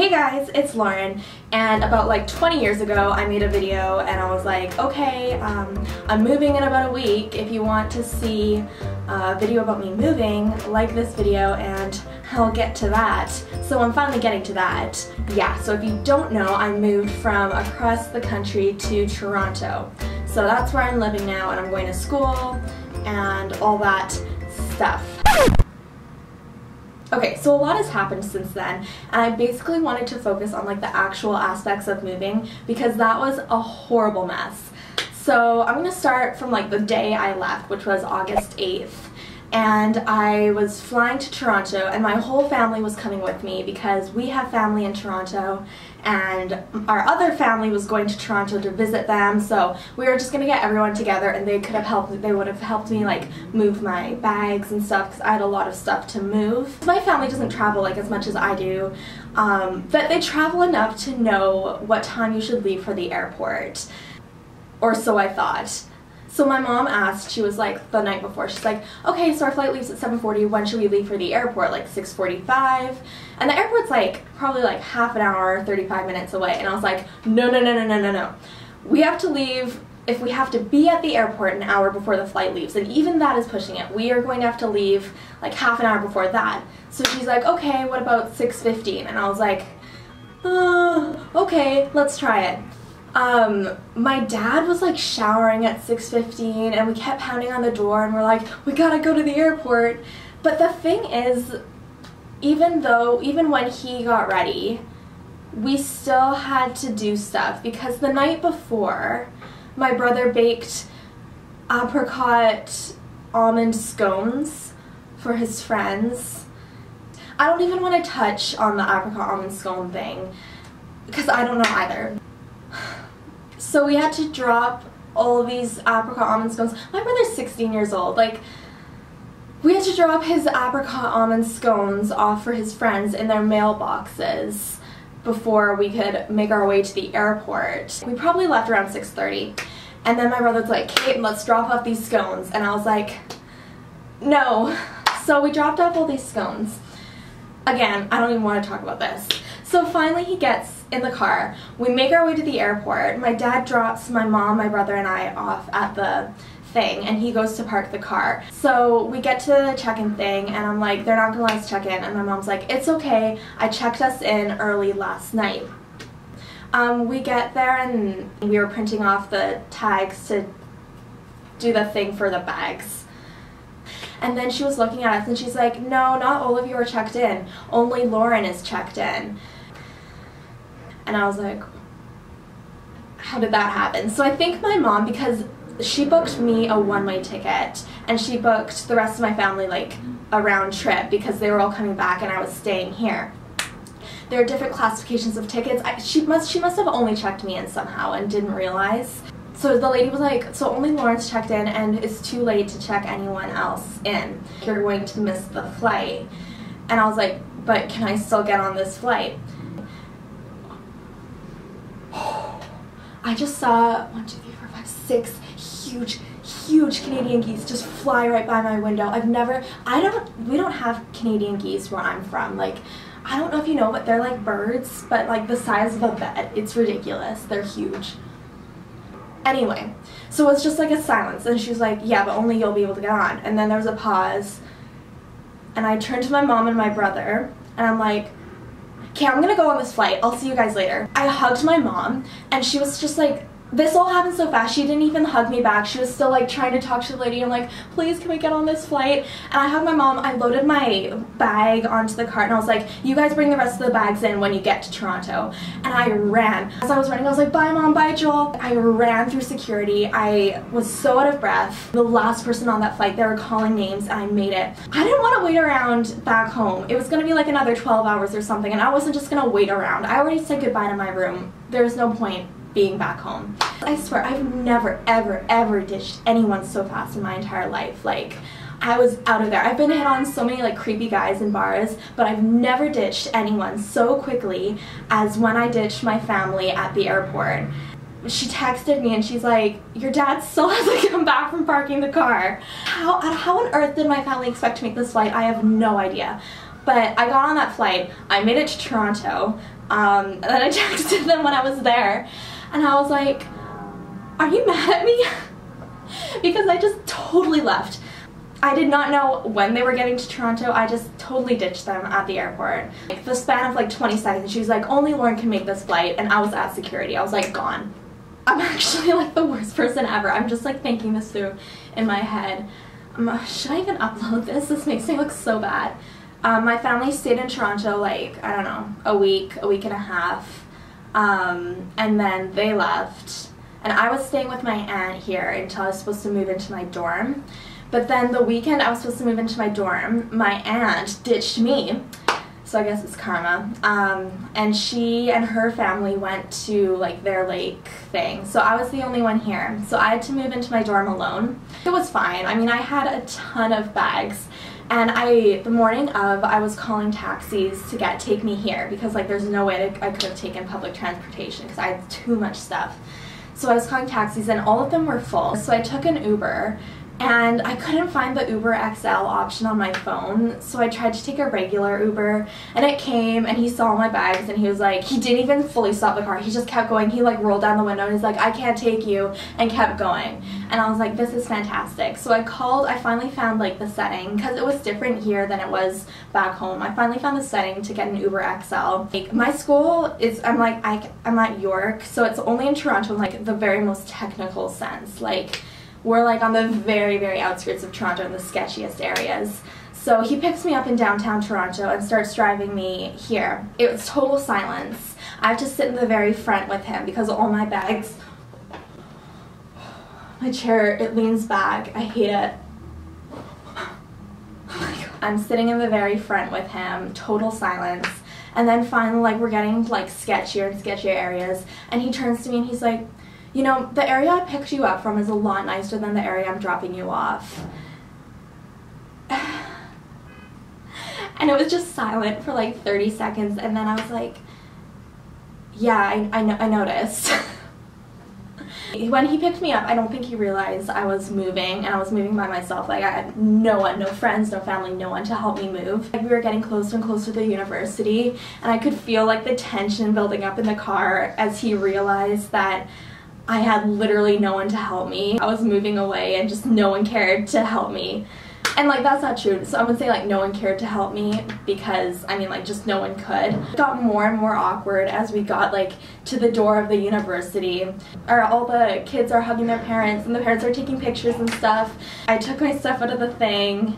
Hey guys, it's Lauren, and about like 20 years ago I made a video and I was like, okay, I'm moving in about a week. If you want to see a video about me moving, like this video and I'll get to that. So I'm finally getting to that. Yeah, so if you don't know, I moved from across the country to Toronto. So that's where I'm living now, and I'm going to school and all that stuff. Okay, so a lot has happened since then, and I basically wanted to focus on like the actual aspects of moving because that was a horrible mess. So I'm going to start from like the day I left, which was August 8th. And I was flying to Toronto, and my whole family was coming with me because we have family in Toronto, and our other family was going to Toronto to visit them. So we were just gonna get everyone together, and they would have helped me like move my bags and stuff because I had a lot of stuff to move. My family doesn't travel like as much as I do, but they travel enough to know what time you should leave for the airport, or so I thought. So my mom asked, she was like the night before, she's like, okay, so our flight leaves at 7:40, when should we leave for the airport? Like 6:45? And the airport's like probably like half an hour, 35 minutes away. And I was like, no. We have to leave, if we have to be at the airport an hour before the flight leaves, and even that is pushing it. We are going to have to leave like half an hour before that. So she's like, okay, what about 6:15? And I was like, okay, let's try it. My dad was like showering at 6:15 and we kept pounding on the door and we're like, we gotta go to the airport. But the thing is, even when he got ready, we still had to do stuff because the night before, my brother baked apricot almond scones for his friends. I don't even want to touch on the apricot almond scone thing because I don't know either. So we had to drop all of these apricot almond scones. My brother's 16 years old. Like, we had to drop his apricot almond scones off for his friends in their mailboxes before we could make our way to the airport. We probably left around 6:30. And then my brother's like, Kate, let's drop off these scones. And I was like, no. So we dropped off all these scones. Again, I don't even want to talk about this. So finally he gets in the car. We make our way to the airport. My dad drops my mom, my brother, and I off at the thing, and he goes to park the car. So we get to the check-in thing, and I'm like, they're not gonna let us check in. And my mom's like, it's okay, I checked us in early last night. We get there, and we were printing off the tags to do the thing for the bags. And then she was looking at us and she's like, no, not all of you are checked in. Only Lauren is checked in. And I was like, how did that happen? So I think my mom, because she booked me a one-way ticket and she booked the rest of my family like a round trip because they were all coming back and I was staying here. There are different classifications of tickets. She must have only checked me in somehow and didn't realize. So the lady was like, so only Lauren's checked in and it's too late to check anyone else in. You're going to miss the flight. And I was like, but can I still get on this flight? I just saw 1, 2, 3, 4, 5, 6 huge Canadian geese just fly right by my window. We don't have Canadian geese where I'm from. Like, I don't know if you know, but they're like birds, but like the size of a bed. It's ridiculous. They're huge. Anyway, so it was just like a silence, and she was like, yeah, but only you'll be able to get on. And then there was a pause, and I turned to my mom and my brother, and I'm like, okay, I'm gonna go on this flight, I'll see you guys later. I hugged my mom, and she was just like, this all happened so fast, she didn't even hug me back. She was still like trying to talk to the lady. I'm like, please, can we get on this flight? And I hugged my mom, I loaded my bag onto the cart, and I was like, you guys bring the rest of the bags in when you get to Toronto. And I ran. As I was running, I was like, bye mom, bye Joel. I ran through security. I was so out of breath. The last person on that flight, they were calling names, and I made it. I didn't want to wait around back home. It was gonna be like another 12 hours or something, and I wasn't just gonna wait around. I already said goodbye to my room. There's no point being back home. I swear, I've never, ever ditched anyone so fast in my entire life. Like, I was out of there. I've been hit on so many like creepy guys in bars, but I've never ditched anyone so quickly as when I ditched my family at the airport. She texted me and she's like, your dad still hasn't come back from parking the car. How on earth did my family expect to make this flight? I have no idea. But I got on that flight, I made it to Toronto, And then I texted them when I was there, and I was like, are you mad at me? Because I just totally left. I did not know when they were getting to Toronto. I just totally ditched them at the airport. Like, the span of like 20 seconds, she was like, only Lauren can make this flight, and I was at security. I was like, gone. I'm actually like the worst person ever. I'm just like thinking this through in my head. Should I even upload this? This makes me look so bad. My family stayed in Toronto like, I don't know, a week and a half, and then they left. And I was staying with my aunt here until I was supposed to move into my dorm. But then the weekend I was supposed to move into my dorm, my aunt ditched me, so I guess it's karma, and she and her family went to like their lake thing, so I was the only one here, so I had to move into my dorm alone. It was fine. I mean, I had a ton of bags, and the morning of, I was calling taxis to take me here, because like there's no way that I could have taken public transportation because I had too much stuff. So I was calling taxis and all of them were full, so I took an Uber. And I couldn't find the Uber XL option on my phone, so I tried to take a regular Uber, and it came, and he saw my bags, and he was like, he didn't even fully stop the car, he just kept going. He like rolled down the window and he's like, I can't take you, and kept going. And I was like, this is fantastic. So I finally found like the setting, because it was different here than it was back home. I finally found the setting to get an Uber XL. Like, my school is, I'm at York, so it's only in Toronto in like the very most technical sense. Like, we're like on the very, very outskirts of Toronto in the sketchiest areas. So he picks me up in downtown Toronto and starts driving me here. It was total silence. I have to sit in the very front with him because all my bags, my chair, it leans back. I hate it. I'm sitting in the very front with him, total silence. And then finally, like, we're getting like sketchier and sketchier areas, and he turns to me and he's like, you know, the area I picked you up from is a lot nicer than the area I'm dropping you off. And it was just silent for like 30 seconds, and then I was like, yeah, I noticed. When he picked me up, I don't think he realized I was moving, and I was moving by myself. Like, I had no one, no friends, no family, no one to help me move. Like, we were getting closer and closer to the university, and I could feel like the tension building up in the car as he realized that I had literally no one to help me. I was moving away and just no one cared to help me. And like, that's not true. So I would say like no one cared to help me, because I mean like just no one could. It got more and more awkward as we got like to the door of the university. All the kids are hugging their parents and the parents are taking pictures and stuff. I took my stuff out of the thing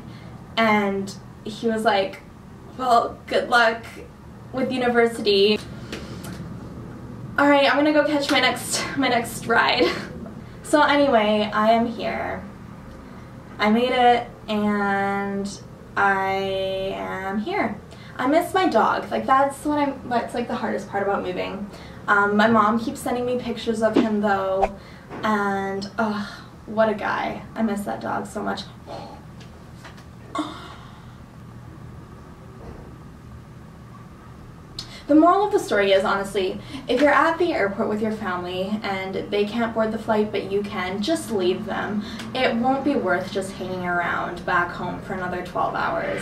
and he was like, well, good luck with university. Alright, I'm gonna go catch my next ride. So anyway, I am here. I made it, and I am here. I miss my dog. Like, that's like the hardest part about moving. My mom keeps sending me pictures of him though, and what a guy. I miss that dog so much. The moral of the story is, honestly, if you're at the airport with your family and they can't board the flight but you can, just leave them. It won't be worth just hanging around back home for another 12 hours.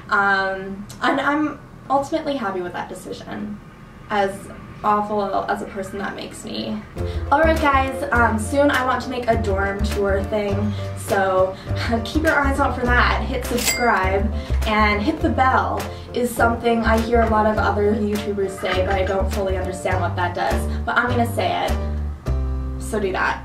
And I'm ultimately happy with that decision, as awful as a person that makes me. Alright guys, soon I want to make a dorm tour thing, so keep your eyes out for that. Hit subscribe and hit the bell is something I hear a lot of other YouTubers say, but I don't fully understand what that does. But I'm gonna say it, so do that.